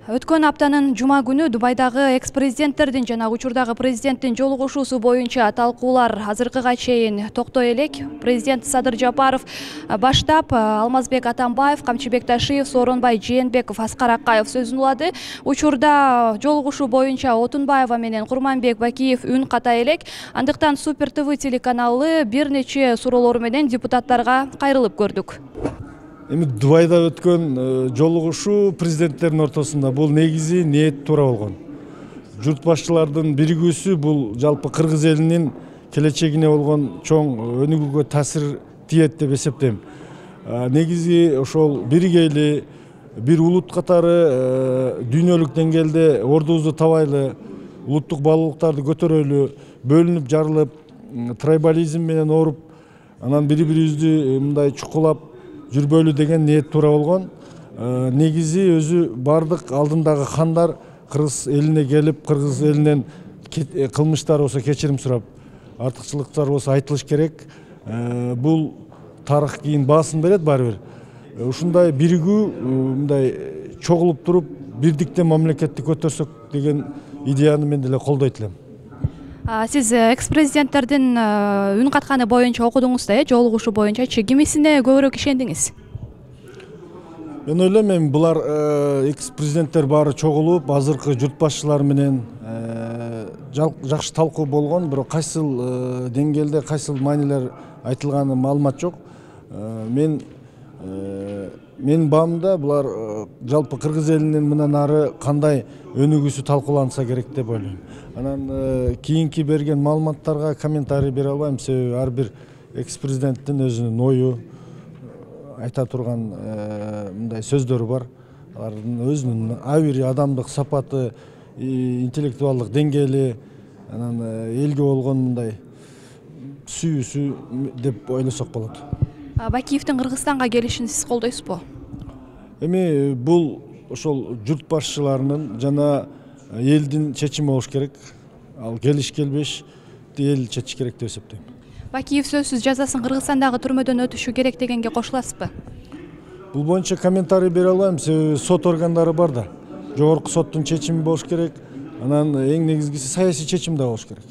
Өткөн аптанын жума күнү Дубайдагы экс-президенттердин жана учурдагы президенттин жолугушуусу боюнча талкуулар азыркыга чейин токтой элек. Президент Садыр Жапаров баштап, Алмазбек Атамбаев, Камчыбек Ташиев, Сооронбай Жээнбеков, Аскар Акаев сөзүн улады. Учурда жолугушуу боюнча Отунбаева менен Курманбек Бакиев үн ката элек. Андыктан Супер ТВ телеканалы бир нече суроолор менен депутаттарга кайрылып көрдүк. Эми Дубайда өткөн жолугушуу президенттердин ортосунда бул негизи ниет туура болгон. Журт башчылардын биригүүсү бул жалпы кыргыз элинин келечегине болгон чоң өнүгүүгө таасир тиет деп эсептейм. Негизи ошол биригейли, бир улут катары дүйнөлүк деңгээлде ордубузду табайлы, улуттук баалуулуктарды көтөрөлү, бөлүнүп жарылып, трайбализм менен ооруп, анан бири-бирибизди мындай чукулап жүрбөлү деген ниет туура болгон. Негизи өзү бардык алдындагы хандар кыргыз элине келип, кыргыз элинен кылмыштар болсо кечирим сурап, артыкчылыктар болсо айтылыш керек. Бул тарых кийин баасын берет баары бир. Ушундай биригүү, мындай чогулуп туруп, бирдиктен мамлекетти көтөрсөк деген идеяны мен деле колдойт элем. Сиз экс-президенттердин үн катканы боюнча окудуңуз да, жолугушуу боюнча кимисине көбүрөөк ишендиңиз? Мен ойлойм, булар экс-президенттер баары чогулуп, азыркы журт башчылары менен жакшы талкуу болгон, бирок кайсыл деңгээлде, кайсыл маанилер айтылганы маалымат жок. Мен баамда булар жалпы кыргыз элинин мындан ары кандай өнүгүүсү талкууланса керек деп ойлойм. Анан кийинки берген маалыматтарга комментарий бере албайм, себеби ар бир экс-президенттин өзүнүн ою, айта турган мындай сөздөрү бар. Алардын өзүнүн абири, адамдык сапаты, интеллектуалдык деңгээли, анан элге болгон мындай сүйүүсү деп ойлосок болот. Бакиевдин Кыргызстанга келишин сиз колдойсузбу? Эми бул ошол журт башчыларынын жана элдин чечими болуш керек. Ал келиш келбеш эл чечиш керек деп эсептейм. Бакиев сөзсүз жазасын Кыргызстандагы түрмөдөн өтүшү керек дегенге кошуласызбы? Бул боюнча комментарий бере албайм, себеби сот органдары бар да. Жогорку соттун чечими болуш керек. Анан эң негизгиси саясий чечим да болуш керек.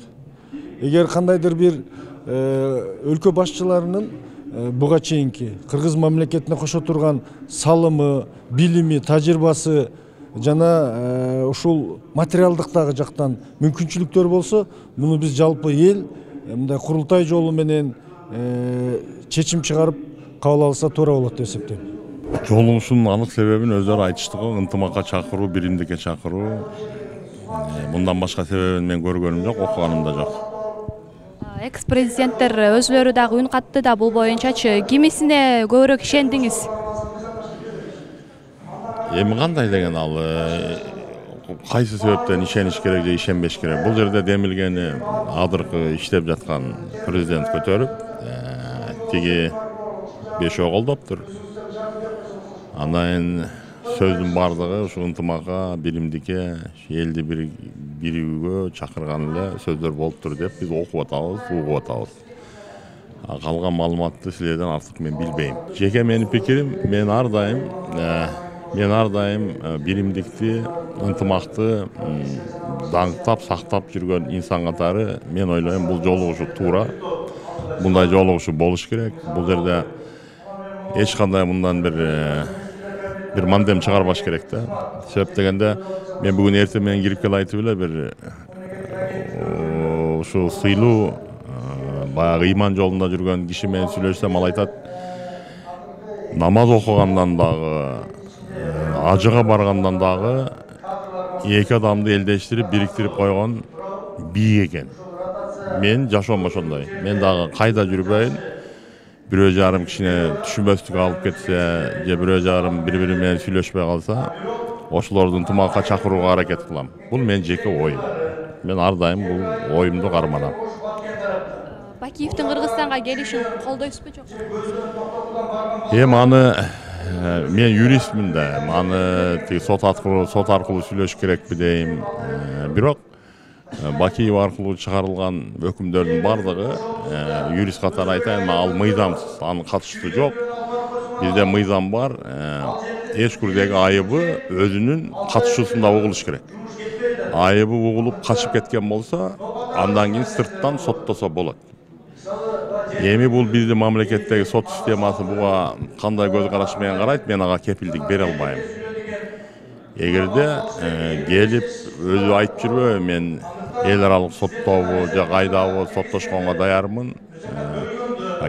Эгер кандайдыр бир өлкө башчыларынын буга чейинки кыргыз мамлекетине кошо турган салымы, билими, тажрыйбасы жана ушул материалдык дагы жактан мүмкүнчүлүктөр болсо, муну биз жалпы эл мындай курултай жолу менен чечим чыгарып кабыл алса туура болот деп эсептейм. Жолугушуунун анык себебин өздөрү айтышты го, ынтымакка чакыруу, биримдикке чакыруу. Мындан башка себебин мен көргөнүм жок, окуганым да жок. Экс-президенттер өзүлөрү дагы үн катты да бул боюнчачы. Кимисине көбүрөөк ишендиңиз? Эми кандай деген ал кайсы себептен ишениш керек же ишенбеш керек? Бул жерде демилгени азыркы иштеп жаткан президент көтөрүп, тиги бешөө колдоптур. Анан сөздүн бардыгы ушу ынтымакка, биримдикке, элди биригүүгө чакырган эле сөздөр болуптур деп биз окуп атабыз, угуп атабыз. Калган маалыматты силерден артык мен билбейм. Жеке менин пикирим, мен ар дайым биримдикти, ынтымакты даңктап, сактап жүргөн инсан катары мен ойлойм, бул жолугушуу туура. Мындай жолугушуу болуш керек. Бул жерде эч кандай мындан бир мандем чыгарбаш керек да. Себеп дегенде мен бүгүн эртең менен кирип келип айтып эле бир ушу сыйлуу баягы ыйман жолунда жүргөн киши менен сүйлөшсөм, ал айтат, намаз окугандан дагы, ажыга баргандан дагы эки адамды элдештирип, бириктирип койгон бийик экен. Мен жашоом ошондой. Мен дагы кайда жүрбөйүн, бирөө жарым кишине түшүнбөстүк алып кетсе, же бирөө жарым бири-бири менен сүйлөшпөй калса, ошолорду ынтымакка чакырууга аракет кылам. Бул менин жеке оюм. Мен ар дайым бул оюмду карманам. Бакиевдин Кыргызстанга келишин колдойсузбу жок? Аны мен юристмин да. Аны сот аркылуу сүйлөш керекпи дейм. Бирок Бакиев аркылуу чыгарылган өкүмдөрдүн бардыгы юрист катары айтайын, ал мыйзамсыз, анын катыштуу жок. Бизде мыйзам бар. эч бирдеги айыбы өзүнүн катышуусунда угулуш керек. Айыбы угулуп качып кеткен болсо, андан кийин сырттан соттосо болот. Эми бул биздин мамлекеттеги сот системасы буга кандай көз караш менен карайт, мен ага кепилдик бере албайм. Эгерде келип өзү айтып жүрбөйбү, мен эл аралык соттобу же кайдабы соттошконго даярмын.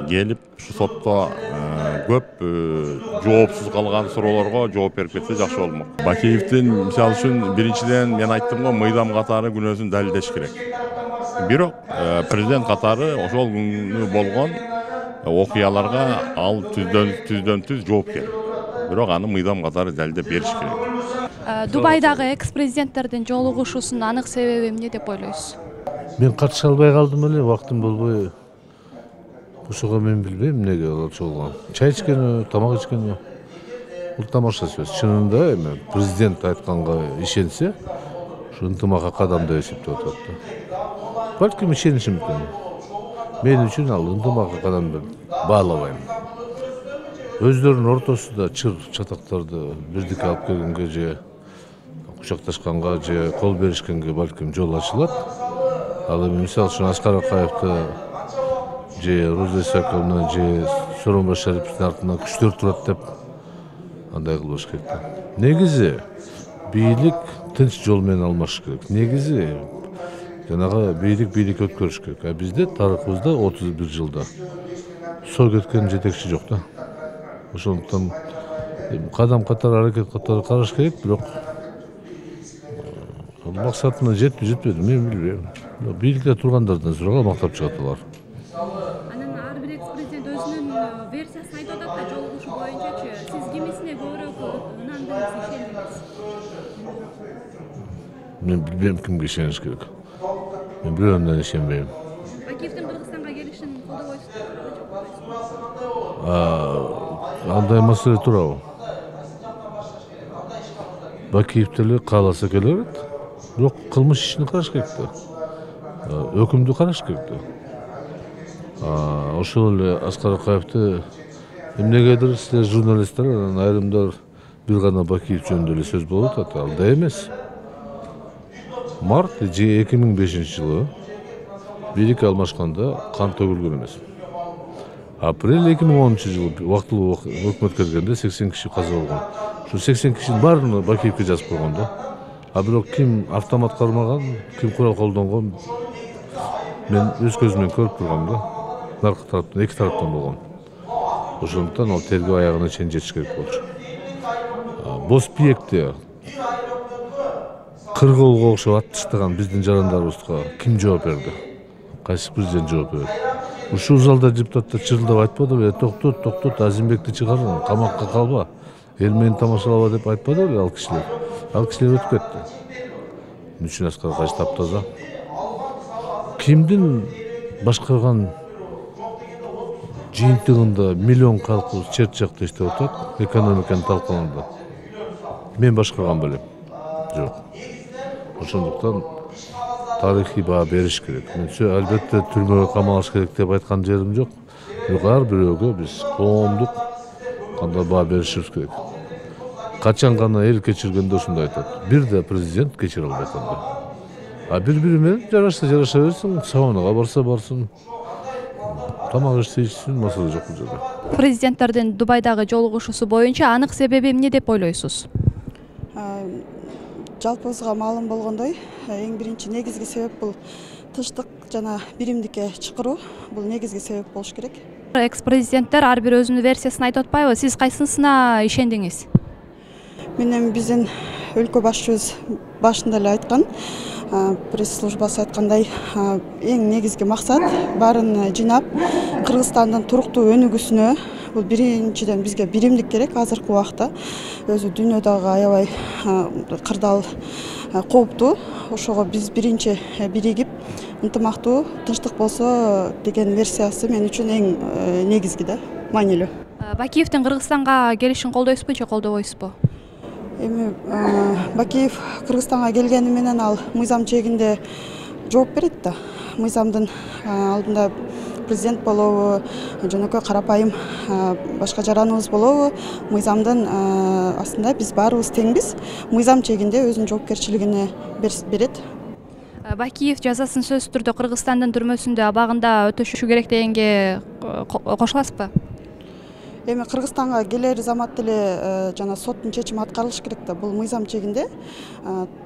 Келип ушу сотто көп жоопсуз калган суроолорго жооп берип кетсе жакшы болмок. Бакиевдин мисалы үчүн биринчиден мен айттым го, мыйзам катары күнөөсүн далилдеш керек. Бирок президент катары ошол күнү болгон окуяларга ал түздөн түз жоопкер. Бирок аны мыйзам катары далилдеп бериш керек. Дубайдагы экс-президенттердин жолугушуусунун анык себеби эмне деп ойлойсуз? Мен катыша албай калдым эле, убактым болбой. Ошого мен билбейм эмнеге ошо болгон. Чай ичкени, тамак ичкени. Бул тамаша сөз. Чынында эми президент айтканга ишенсе, ушу ынтымакка кадам деп эсептеп атат да. Балким ишениши мүмкүн. Мен үчүн ал ынтымакка кадам деп баалабайм. Өздөрүнүн ортосунда чыр чатактарды бирдикке алып келгенге же кучакташканга же кол беришкенге балким жол ачылат. Ал эми мисалы үчүн Аскар Акаевди же Роза Исаковна же Сооронбай Шариповдун артынан күчтөр турат деп андай кылбаш керек да. Негизи бийлик тынч жол менен алмаш керек. Негизи жанагы бийлик өткөрүш керек. А бизде тарыхыбызда 31 жылда сой кеткен жетекчи жок да. Ошондуктан кадам катары аракет катары караш керек, бирок максатына жетти жетпеди мен билбейм. Бийликте тургандардан сураган мактап чыгат алар. Анан ар бир экс-президент өзүнүн версиясын айтып атат да жолугушуу боюнчачы. Сиз кимисине көбүрөөк ынандыңыз, ишендиңиз? Мен билбейм кимге ишениш керек. Мен бирөөүнөн ишенбейм. Бакиевдин Кыргызстанга келишин колдобойсузбу? Андай маселе туурабы? Бакиев деле кааласа келе берет. Бирок кылмыш ишин караш керек да. Өкүмдү караш керек да. Ошол эле Аскар Акаевди эмнегедир силер журналисттер анан айрымдар бир гана Бакиев жөнүндө эле сөз болуп атат. Алда эмес. Март 2005 жылы бийлик алмашканда кан төгүлгөн эмес. Апрель 2010 жылы убактылуу өкмөт келгенде 80 киши каза болгон. Шу 80 кишинин баарын Бакиевге жазып койгон да. Бирок ким автомат кармаган, ким курал колдонгон мен өз көзүмөн көрүп тургам да. Наркы тараптан, эки тараптан болгон. Ошондуктан ал тергөө аягына чейин жетиш керек болчу. Боспиекте кыргоолго окшоп ат таштаган биздин жарандарыбызга ким жооп берди? Кайсы президент жооп берди? Ушул залда депутаттар чырылдап айтпадыбы? Токтот, Азимбекти чыгар, камакка калба, эл менен тамашалаба деп айтпадыбы ал кишилер? Ал кишилер өтүп кетти. Эмне үчүн Аскар Акаев таптаза? Кимдин башкарган жыйынтыгында миллион калкыбыз чет жакта иштеп атат, экономиканы талкалаанда. Мен башкарган белем. Жок. Ошондуктан тарыхый баа бериш керек. Менче албетте түрмөгө камалыш керек деп айткан жерим жок. Бирок ар бирөөгө биз коомдук кандай баа беришибиз керек. Качан гана эл кечиргенде ушундай айтат. Бир да президент кечире албайт анда. Бири менен жараша берсин, саунаға барса барсын. Тамак ичсин, маселе жок бул жерде. Президенттердин Дубайдагы жолугушуусу боюнча анык себеби эмне деп ойлойсуз? Жалпыбызга маалым болгондой, эң биринчи негизги себеп бул тынчтык жана биримдикке чакыруу. Бул негизги себеп болуш керек. Экс-президенттер ар бир өзүнүн версиясын айтып атпайбы? Сиз кайсысына ишендиңиз? Мен эми биздин өлкө башчыбыз башында эле айткан, пресс-службасы айткандай, эң негизги максат баарын жыйнап Кыргызстандын туруктуу өнүгүүсүнө, бул биринчиден бизге биримдик керек. Азыркы убакта өзү дүйнөдөгү аябай кырдаал кооптуу. Ошого биз биринчи биригип, ынтымактуу, тынчтык болсо деген версиясы мен үчүн эң негизги да, маанилүү. Бакиевдин Кыргызстанга келишин колдойсузбу же колдобойсузбу? Эми Бакиев Кыргызстанга келгени менен ал мыйзам чегинде жооп берет да. Мыйзамдын алдында президент болобу, жөнөкөй карапайым башка жараныбыз болобу, мыйзамдын астында биз баарыбыз теңбиз. Мыйзам чегинде өзүнүн жоопкерчилигине берет. Бакиев жазасын сөзсүз түрдө Кыргызстандын түрмөсүндө абагында өтөшүшү керек дегенге кошуласызбы? Эми Кыргызстанга келер замат деле жана соттун чечими аткарылыш керек да. Бул мыйзам чегинде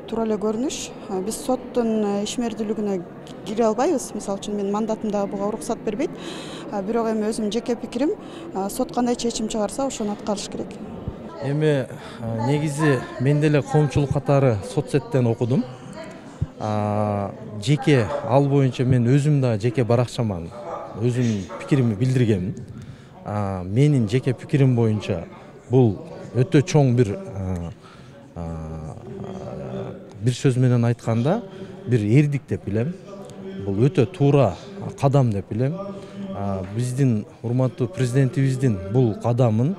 туура эле көрүнүш. Биз соттун ишмердүүлүгүнө кире албайбыз. Мисалы үчүн менин мандатымда буга уруксат бербейт. Бирок эми өзүмдүн жеке пикирим, сот кандай чечим чыгарса, ошону аткарыш керек. Эми негизи мен деле коомчулук катары соцсеттен окудум. Жеке ал боюнча мен өзүм да жеке баракчаман өзүмдүн пикиримди билдиргенмин. Менин жеке пикирим боюнча бул өтө чоң бир сөз менен айтканда бир эрдик деп билем. Бул өтө туура кадам деп билем. Биздин урматтуу президентибиздин бул кадамын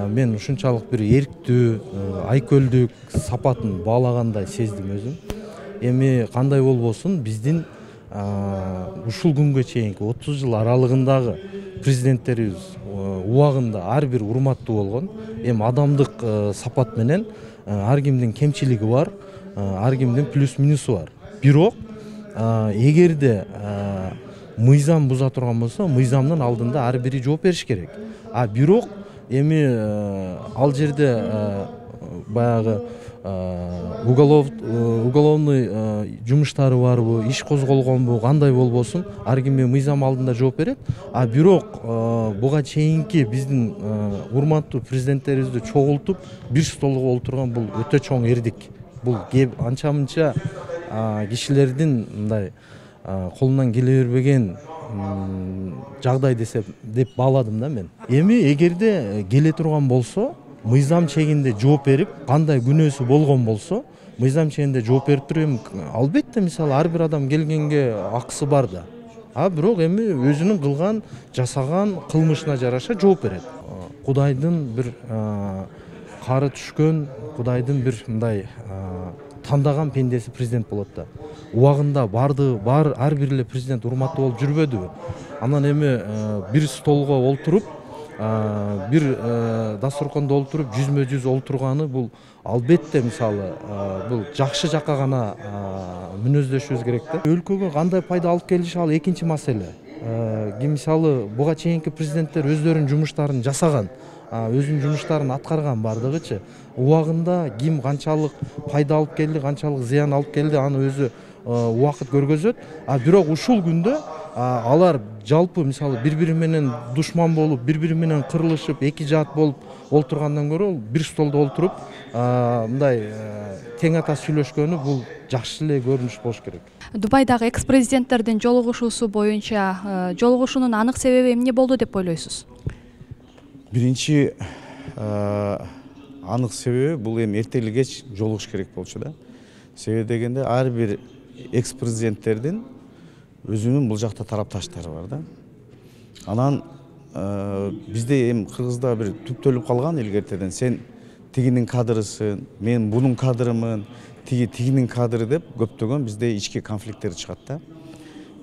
мен ушунчалык бир эрктүү, айкөлдүк сапатын баалагандай сездим өзүм. Эми кандай болбосун биздин ушул күнгө чейинки 30 жыл аралыгындагы президенттерибиз убагында ар бир урматтуу болгон. Эми адамдык сапат менен ар кимдин кемчилиги бар, ар кимдин плюс минусу бар. Бирок эгерде мыйзам буза турган болсо, мыйзамдын алдында ар бири жооп бериш керек. Бирок эми ал жерде баягы уголовный жумуштары барбы, иш козголгонбу, кандай болбосун, ар ким мыйзам алдында жооп берет. Бирок буга чейинки биздин урматтуу президенттерибизди чогултуп бир столго олтурган бул өтө чоң эрдик. Бул анча-мынча кишилердин мындай колунан келе бербеген жагдай деп бааладым да мен. Эми эгерде келе турган болсо, мыйзам чегинде жооп берип, кандай күнөөсү болгон болсо, мыйзам чегинде жооп берип туруп, албетте мисалы ар бир адам келгенге акысы бар да. Бирок эми өзүнүн кылган, жасаган кылмышына жараша жооп берет. Кудайдын бир кары түшкөн, Кудайдын бир мындай тандаган пендеси президент болот да. Убагында бар ар бир эле президент урматтуу болуп жүрбөдүбү? Анан эми бир столго олтуруп, бир дасторкондо олтуруп, жүзмө-жүз олтурганы бул албетте мисалы бул жакшы жакка гана мүнөздөшүбүз керек да. Өлкөгө кандай пайда алып келиши ал экинчи маселе. Мисалы буга чейинки президенттер өздөрүнүн жумуштарын жасаган, өзүнүн жумуштарын аткарган бардыгычы. Убагында ким канчалык пайда алып келди, канчалык зыян алып келди, аны өзү убакыт көргөзөт. Бирок ушул күндө алар жалпы мисалы бири-бири менен душман болуп, бири-бири менен кырылышып, эки жаат болуп олтургандан көрө бир столдо олтуруп, мындай тең ата сүйлөшкөнү бул жакшы эле көрүнүш болуш керек. Дубайдагы экс-президенттердин жолугушуусу боюнча жолугушуунун анык себеби эмне болду деп ойлойсуз? Биринчи анык себеби бул эми эртели кеч жолугуш керек болчу да. Себеби дегенде ар бир экс-президенттердин өзүнүн бул жакта тарапташтары бар да. Анан бизде эми Кыргызда бир түптөлүп калган илгертеден сен тигинин кадрысың, мен бунун кадрымын, тигинин кадры деп көптөгөн бизде ички конфликттер чыгат да.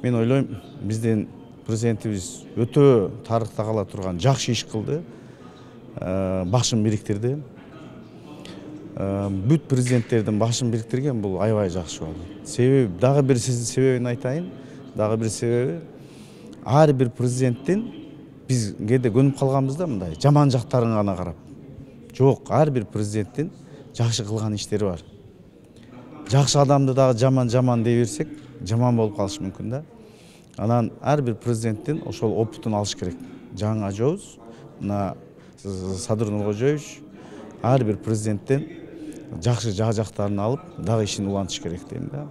Мен ойлойм, биздин президентибиз өтө тарыхта кала турган жакшы иш кылды, башын бириктирди. Бүт президенттердин башын бириктирген бул аябай жакшы болду. Себеби дагы бир себебин айтайын. Дагы бир себеби ар бир президенттин биз кээде көнүп калганбыз да мындай жаман жактарын гана карап. Жок, ар бир президенттин жакшы кылган иштери бар. Жакшы адамды дагы жаман дей берсек, жаман болуп калышы мүмкүн да. Анан ар бир президенттин ошол опытын алыш керек. Жаңы ажообуз, мына Садыр Нуркожоевич ар бир президенттен жакшы жактарын алып, дагы ишин улантыш керек дейм да.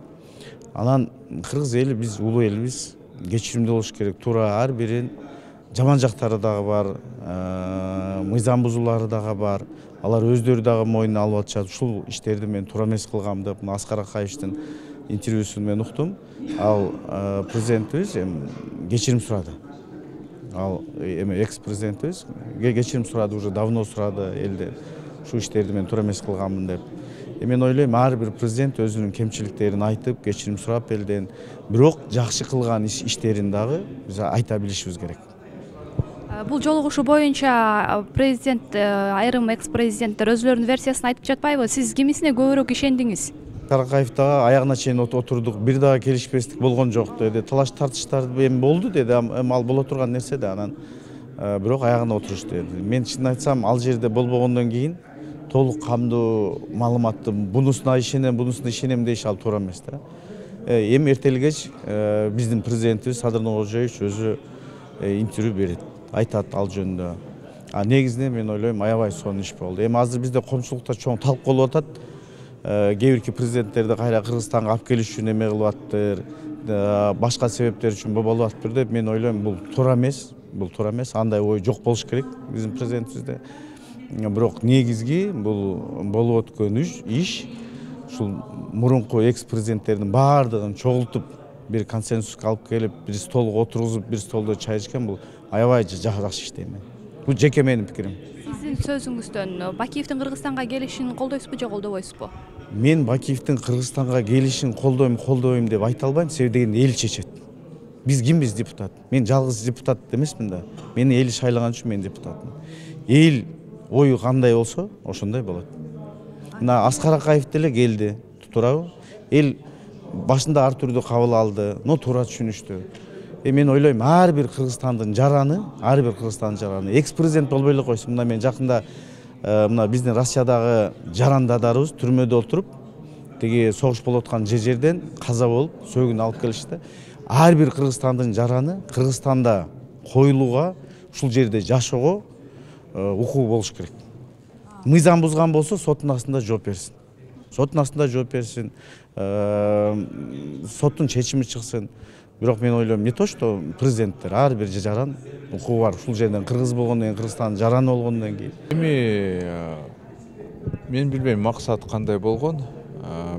Анан кыргыз эли биз улуу элбиз, кечиримдүү болуш керек. Туура ар бирин жаман жактары дагы бар, мыйзам бузуулары дагы бар. Алар өздөрү дагы мойнуна алып атышат. Ушул иштерди мен туура эмес кылгам деп, Аскар Акаевичтин интервьюсун мен уктум. Ал президентибиз кечирим сурады. Ал эми экс-президентибиз кечирим сурады, уже давно сурады элден. Ушул иштерди мен туура эмес кылганмын деп. Мен ойлойм ар бир президент өзүнүн кемчиликтерин айтып, кечирим сурап элден, бирок жакшы кылган иштерин дагы биз айта билишибиз керек. Бул жолугушуу боюнча президент, айрым экс-президенттер өзүлөрүнүн версиясын айтып жатпайбы? Сиз кимисине көбүрөөк ишендиңиз? Каракаев дагы аягына чейин отурдук, бир дагы келишпестик болгон жок деди. Талаш тартыштар эми болду деди, ал боло турган нерсе да, анан бирок аягына отурушту деди. Мен чынын айтсам, ал жерде болбогондон кийин толук камдуу маалыматты бунусуна ишенем дейиш ал туура эмес да. Эми эртели кеч биздин президентибиз Садыр Нуркожоевич өзү интервью берет, айтат ал жөнүндө. Негизинен мен ойлойм аябай сонун иш болду. Эми азыр бизде коомчулукта чоң талкуу болуп атат. Кээ бирки президенттерди кайра Кыргызстанга алып келиш үчүн эме кылып аттыр, башка себептер үчүн болуп аттыр деп мен ойлойм бул туура эмес. Бул туура эмес. Андай ой жок болуш керек биздин президентибизде. Бирок негизги бул болуп өткөн иш ушул мурунку экс-президенттердин баардыгын чогултуп бир консенсуска алып келип, бир столго отургузуп, бир столдо чай ичкен бул аябай жакшы иш дейм мен. Бул жеке менин пикирим. Сиздин сөзүңүздөн Бакиевдин Кыргызстанга келишин колдойсузбу же колдобойсузбу? Мен Бакиевдин Кыргызстанга келишин колдойм деп айта албайм, себеби дегенде эл чечет. Биз кимбиз депутат? Мен жалгыз депутат эмесмин да. Мени эл шайлаган үчүн мен депутатмын. Эл ою кандай болсо, ошондой болот. Мына Аскар Акаев деле келди, туурабы? Эл башында ар түрдүү кабыл алды, но туура түшүнүштү. Мен ойлойм ар бир Кыргызстандын жараны, экс-президент болбой эле койсун. Мына мен жакында мына биздин Россиядагы жарандадарыбыз түрмөдө отуруп, тиги согуш болуп аткан жерден каза болуп, сөөгүн алып келишти. Ар бир Кыргызстандын жараны Кыргызстанда коюлууга, ушул жерде жашоого укугу болуш керек. Мыйзам бузган болсо соттун астында жооп берсин. Соттун чечими чыксын. Бирок мен ойлойм не то, что президенттер ар бир жаран укугу бар. Ушул жерден кыргыз болгондон кийин, Кыргызстандын жараны болгондон кийин. Эми мен билбейм максат кандай болгон,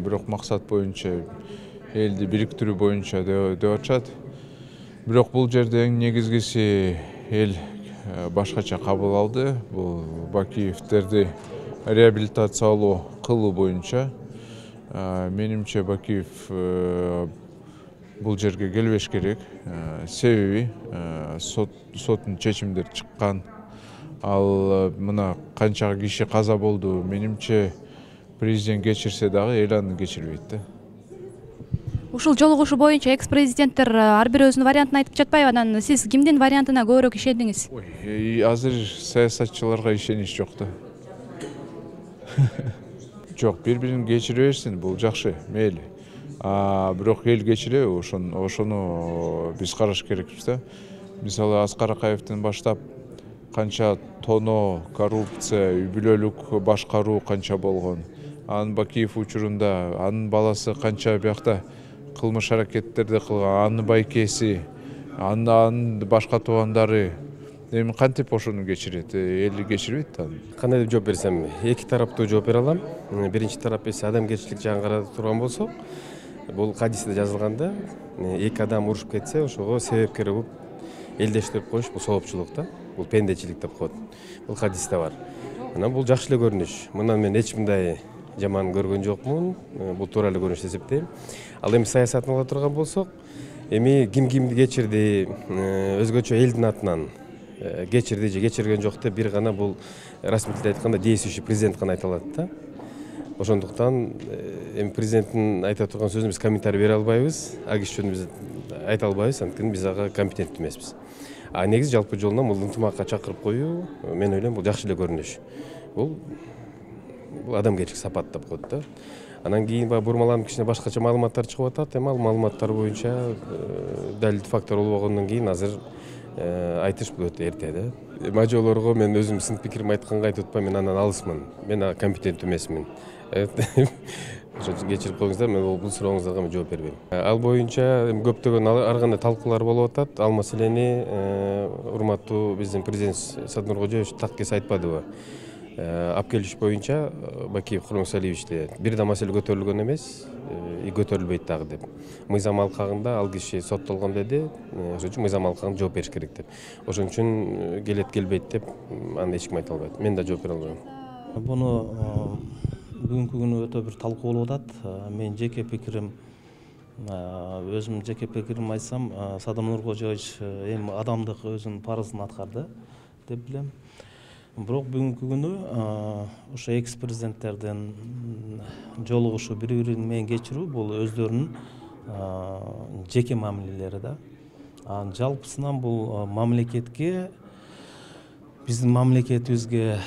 бирок максат боюнча элди бириктирүү боюнча деп атышат. Бирок бул жерде эң негизгиси эл башкача кабыл алды. Бул Бакиевтерди реабилитациялоо кылуу боюнча. Менимче Бакиев бул жерге келбеш керек. Себеби соттун чечимдери чыккан. Ал мына канча киши каза болду. Менимче президент кечирсе дагы эл аны кечирбейт да. Ушул жолугушуу боюнча экс-президенттер ар бир өзүнүн вариантын айтып жатпайбы? Анан сиз кимдин вариантына көбүрөөк ишендиңиз? Азыр саясатчыларга ишенич жок да. Жок, бири-бирин кечире берсин, бул жакшы, мейли. Бирок эл кечире, ошону биз караш керекпиз да. Мисалы Аскар Акаевдин баштап канча тоноо, коррупция, үй бүлөлүк башкаруу канча болгон. Анын Бакиев учурунда анын баласы канча биякта кылмыш аракеттерди кылган, анын байкеси, анын башка туугандары. Эми кантип ошону кечирет? Эл кечирбейт да. Кандай деп жооп берсем, эки тараптуу жооп бере алам. Биринчи тарап эс адамгерчилик жагын карап турган болсок, бул хадисте жазылганда, эки адам урушуп кетсе, ошого себепкер болуп элдештирип коюш бул соопчулук да. Бул пендечилик деп коет. Бул хадисте бар. Анан бул жакшы эле көрүнүш. Мындан мен эч мындай жаман көргөн жокмун. Бул туура эле көрүнүш деп эсептейм. Ал эми саясатын ала турган болсок, эми кимди кечирди, өзгөчө элдин атынан кечирди же кечирген жок деп бир гана бул расмий тилде айтканда действующий президент гана айта алат да. Ошондуктан эми президенттин айта турган сөзүнө биз комментарий бере албайбыз. Ал киши жөнүндө биз айта албайбыз, анткени биз ага компетенттүү эмеспиз. Негизи жалпы жолунан бул ынтымакка чакырып коюу, мен ойлойм бул жакшы эле көрүнүш. Бул адамгерчилик сапат деп коет да. Анан кийин баягы бурмаланып кичине башкача маалыматтар чыгып атат. Эми ал маалыматтар боюнча далил фактор болбогондон кийин азыр айтыш бул өтө эрте да. Мажолорго мен өзүм сынып пикиримди айтканга айтып атпайм, мен андан алысмын. Мен компетенттүү эмесмин. Кечирип коюңуздар, мен бул сурооңуздарга мен жооп бербейм. Ал боюнча көптөгөн ар кандай талкуулар болуп атат. Ал маселени урматтуу биздин президент Садыр Нуркожоевич так кесе айтпадыбы? Алып келиш боюнча Бакиев Курмансалиевичте бир да маселе көтөрүлгөн эмес, көтөрүлбөйт дагы деп. Мыйзам алкагында ал киши соттолгон деди, ошон үчүн мыйзам алкагында жооп бериш керек деп. Ошон үчүн келет келбейт деп аны эч ким айта албайт. Мен да жооп бере албайм. Буну бүгүнкү күнү өтө бир талкуу болуп атат. Мен жеке пикирим, өзүм жеке пикирим айтсам, Садам Нуркожоевич эми адамдык өзүнүн парызын аткарды деп билем. Бирок бүгүнкү күнү ошо экс президенттердин жолугушуу, бири-бири менен кечирүү бул өздөрүнүн жеке мамилелери да. Жалпысынан бул мамлекетке, биздин мамлекетибизге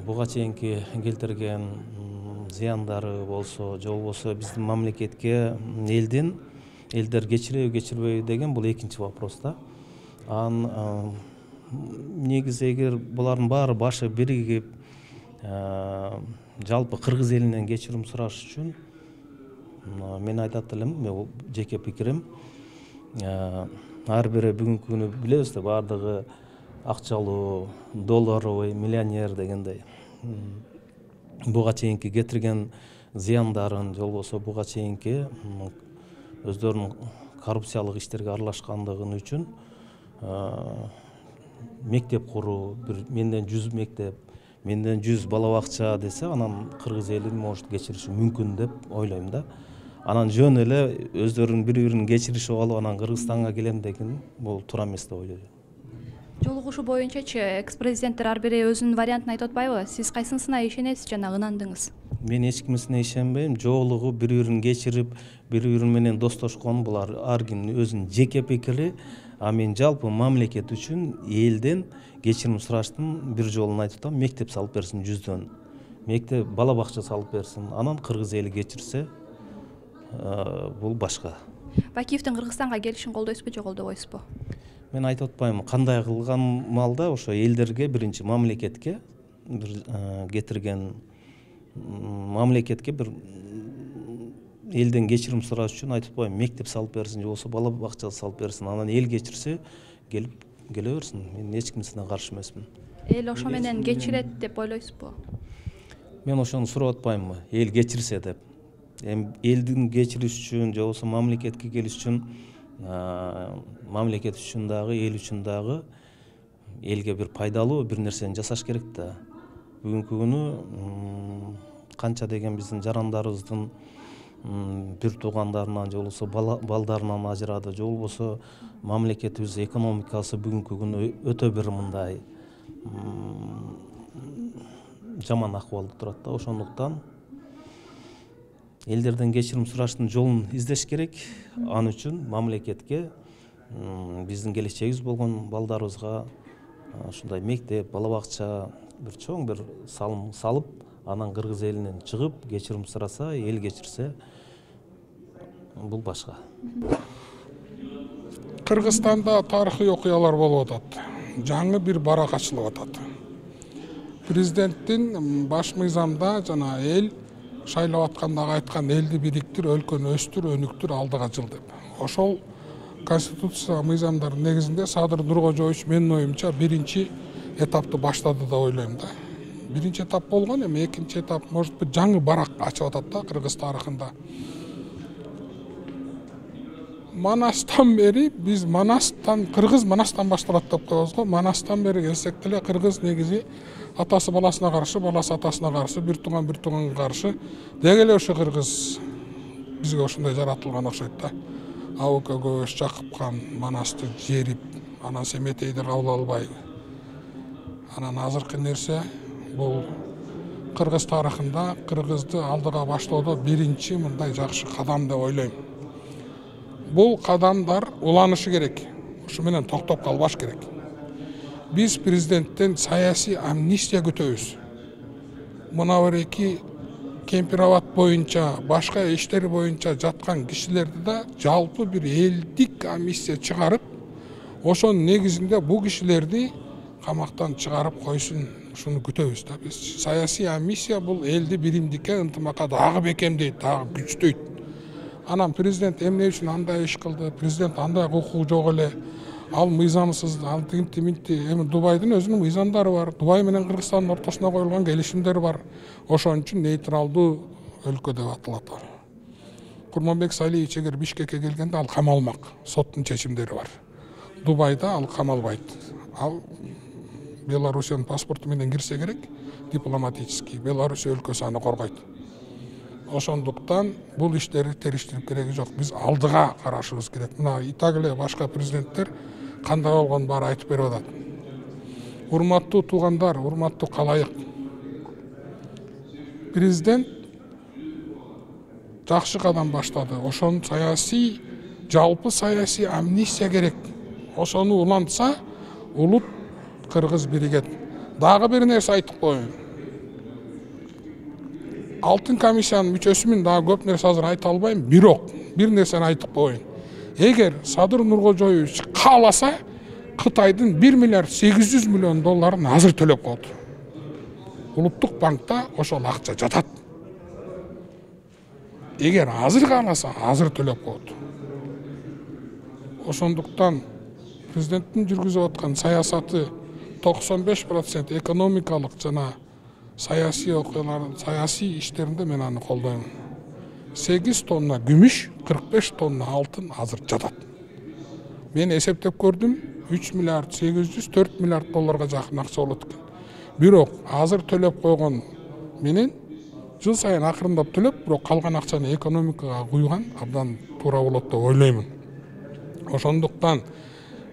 буга чейинки келтирген зыяндары болсо, же болбосо биздин мамлекетке элдер кечиреби кечирбейби деген бул экинчи вопрос да. Негизи эгер булардын баары башы биригип жалпы кыргыз элинен кечирим сураш үчүн мен айтат элем, жеке пикирим, ар бири бүгүнкү күнү билебиз да, баардыгы акчалуу, долларовый миллионер дегендей. Буга чейинки кетирген зыяндарын, же болбосо буга чейинки өздөрүнүн коррупциялык иштерге аралашкандыгын үчүн мектеп куруу, менден 100 мектеп, менден 100 бала бакча десе, анан кыргыз элин может кечириши мүмкүн деп ойлойм да. Анан жөн эле өздөрүнүн бири-бирин кечиришип алып, анан Кыргызстанга келем деген бул туура эмес деп ойлойм. Жолугушуу боюнчачы экс-президенттер ар бири өзүнүн вариантын айтып атпайбы? Сиз кайсынысына ишенесиз жана ынандыңыз? Мен эч кимисине ишенбейм. Жолугуп, бири-бирин кечирип, бири-бири менен достошкон, булар ар кимдин өзүнүн жеке пикири. Мен жалпы мамлекет үчүн элден кечирим сураштын бир жолун айтып атам, мектеп салып берсин 100дөн. Мектеп, бала бакча салып берсин. Анан кыргыз эли кечирсе, бул башка. Бакиевдин Кыргызстанга келишин колдойсузбу, же колдобойсузбу? Мен айтып атпайм, кандай кылган малда ошо элдерге, биринчи мамлекетке бир кетирген мамлекетке бир элден кечирим сураш үчүн айтып атпайм, мектеп салып берсин, же болбосо бала бакча салып берсин. Анан эл кечирсе, келе берсин. Мен эч кимисине каршы эмесмин. Эл ошо менен кечирет деп ойлойсузбу? Мен ошону сурап атпаймынбы, эл кечирсе деп. Элдин кечириш үчүн, же болбосо мамлекетке келиш үчүн, мамлекет үчүн дагы, эл үчүн дагы элге бир пайдалуу бир нерсени жасаш керек да. Бүгүнкү күнү канча деген биздин жарандарыбыздын бир туугандарынан, же болбосо балдарынан ажырады, же болбосо мамлекетибиз экономикасы бүгүнкү күнү өтө бир мындай жаман акыбалда турат да. Ошондуктан элдерден кечирим сураштын жолун издеш керек. Ал үчүн мамлекетке биздин келечегибиз болгон балдарыбызга ушундай мектеп, бала бакча бир чоң бир салым салып, анан кыргыз элинен чыгып кечирим сураса, эл кечирсе, бул башка. Кыргызстанда тарыхый окуялар болуп атат. Жаңы бир барак ачылып атат. Президенттин баш мыйзамда жана эл шайлап аткандагы айткан элди бириктир, өлкөнү өстүр, өнүктүр, алдыга жыл деп. Ошол конституция мыйзамдардын негизинде Садыр Нуркожоевич менин оюмча биринчи этапты баштады деп ойлойм да. Биринчи этап болгон, эми экинчи этап может быть жаңы барак ачып атат да кыргыз тарыхында. Манастан бери биз кыргыз Манастан башталат деп коебуз го. Манастан бери келсек деле кыргыз негизи атасы баласына каршы, баласы атасына каршы, бир тууганга каршы деги эле ошо кыргыз бизге ошондой жаратылган окшойт да. Абы көбөш Жакып хан Манасты жерип, анан Семетейди кабыл албай. Анан азыркы нерсе бул кыргыз тарыхында кыргызды алдыга баштоодо биринчи мындай жакшы кадам деп ойлойм. Бул кадамдар уланышы керек. Ушу менен токтоп калбаш керек. Биз президенттен саясий амнистия күтөбүз. Мына бир эки кемпирабад боюнча, башка иштер боюнча жаткан кишилерди да жалпы бир элдик амнистия чыгарып, ошонун негизинде бул кишилерди камактан чыгарып койсун, ушуну күтөбүз да биз. Саясий амнистия бул элди биримдикке, ынтымакка дагы бекемдейт, дагы күчтөйт. Анан президент эмне үчүн андай иш кылды, президент андай укугу жок эле, ал мыйзамсыз, ал тиминти. Эми Дубайдын өзүнүн мыйзамдары бар. Дубай менен Кыргызстандын ортосуна коюлган келишимдер бар. Ошон үчүн нейтралдуу өлкө деп аталат. Курманбек Салиевич эгер Бишкекке келгенде ал камалмак. Соттун чечимдери бар. Дубайда ал камалбайт. Ал Белоруссиянын паспорту менен кирсе керек, дипломатический. Белоруссия өлкөсү аны коргойт. ошондуктан бул иштерди териштирип кереги жок. Биз алдыга карашыбыз керек. Мына итак эле башка президенттер кандай болгонун баары айтып берип атат. Урматтуу туугандар, урматтуу калайык. Президент жакшы кадам баштады. Ошону саясий, жалпы саясий амнистия керек. Ошону улантса, улут кыргыз биригет. Дагы бир нерсе айтып коеюн. Алтын комиссиянын мүчөсүмүн, дагы көп нерсе азыр айта албайм, бирок бир нерсени айтып коеюн. Эгер Садыр Нуркожоевич кааласа, Кытайдын 1 миллиард 800 миллион долларын азыр төлөп коет. Улуттук банкта ошол акча жатат. Эгер азыр кааласа, азыр төлөп коет. Ошондуктан президенттин жүргүзүп аткан саясаты 95% экономикалык жана саясий окуялардын саясий иштеринде мен аны колдойм. 8 тонна күмүш, 45 тонна алтын азыр жатат. Мен эсептеп көрдүм, 3 миллиард 800, 4 миллиард долларга жакын акча болот экен. Бирок азыр төлөп койгон менен жыл сайын акырындап төлөп, бирок калган акчаны экономикага куйган абдан туура болот деп ойлоймун. Ошондуктан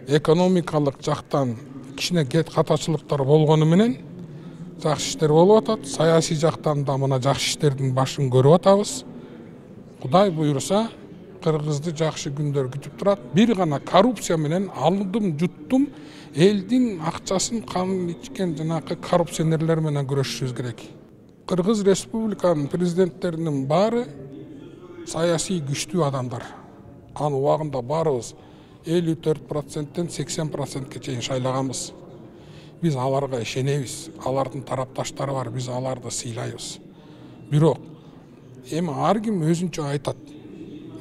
экономикалык жактан кичине катачылыктар болгону менен жакшы иштер болуп атат. Саясий жактан да мына жакшы иштердин башын көрүп атабыз. Кудай буйруса, Кыргызды жакшы күндөр күтүп турат. Бир гана коррупция менен алдым, жуттум, элдин акчасын канын ичкен жанакы коррупционерлер менен күрөшүшүбүз керек. Кыргыз Республиканын президенттеринин баары саясий күчтүү адамдар. Аны убагында баарыбыз 54%-тен 80%-ке чейин шайлаганбыз. Биз аларга ишенебиз. Алардын тарапташтары бар, биз аларды сыйлайбыз. Бирок эми ар ким өзүнчө айтат.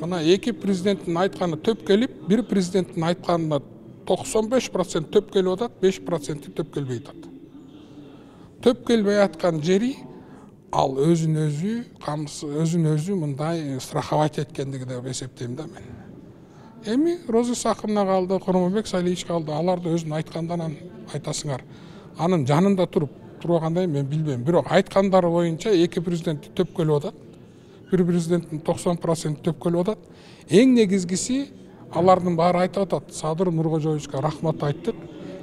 Мына эки президенттин айтканы төп келип, бир президенттин айтканына 95% төп келип атат, 5% төп келбей атат. Төп келбей аткан жери ал өзүн-өзү мындай страховать эткендиги деп эсептейм да мен. Эми Роза Сакынна калды, Курманбек Салиевич калды, аларды өзүнүн айткандан айтасыңар. Анын жанында тургандай мен билбейм. Бирок айткандары боюнча эки президент төп келип атат. Бир президенттин 90% төп келип атат. Эң негизгиси алардын баары айтып атат. Садыр Нуркожоевичке рахмат айттык,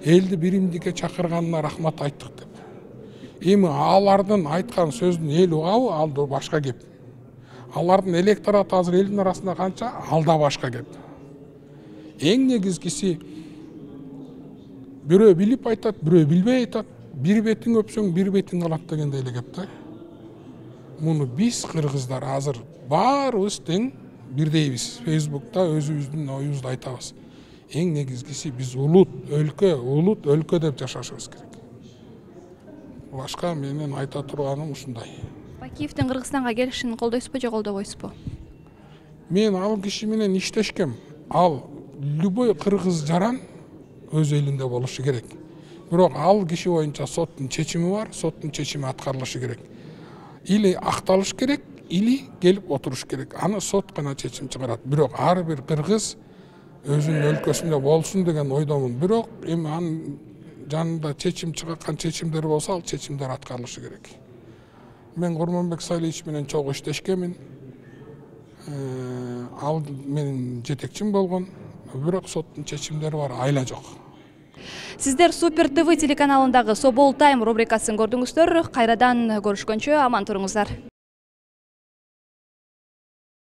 элди биримдикке чакырганына рахмат айттык деп. Эми алардын айткан сөзүн эл угабы, ал да башка кеп. Алардын электораты азыр элдин арасында канча, ал да башка кеп. Эң негизгиси бирөө билип айтат, бирөө билбей айтат. Бир бетиң өпсөң, бир бетиң калат дегендей эле кеп да. Муну биз кыргыздар азыр баарыбыз тең бирдейбиз. Фейсбукта өзүбүздүн оюбузду айтабыз. Эң негизгиси биз улут өлкө деп жашашыбыз керек. Башка менен айта турганым ушундай. Бакиевдин Кыргызстанга келишин колдойсузбу же колдобойсузбу? Мен ал киши менен иштешкем. Ал любой кыргыз жаран өз элинде болушу керек. Бирок ал киши боюнча соттун чечими бар, соттун чечими аткарылышы керек. Или акталыш керек, или келип отуруш керек. Аны сот гана чечим чыгарат. Бирок ар бир кыргыз өзүнүн өлкөсүндө болсун деген ойдомун. Бирок эми анын жанында чечим чыгакан чечимдер болсо, ал чечимдер аткарылышы керек. Мен Курманбек Салиевич менен чогуу иштешкемин. Ал менин жетекчим болгон. Бирок соттун чечимдери бар, айла жок. Сиздер Супер ТВ телеканалындагы Собол Тайм рубрикасын көрдүңүздөр. Кайрадан көрүшкөнчө аман туруңуздар.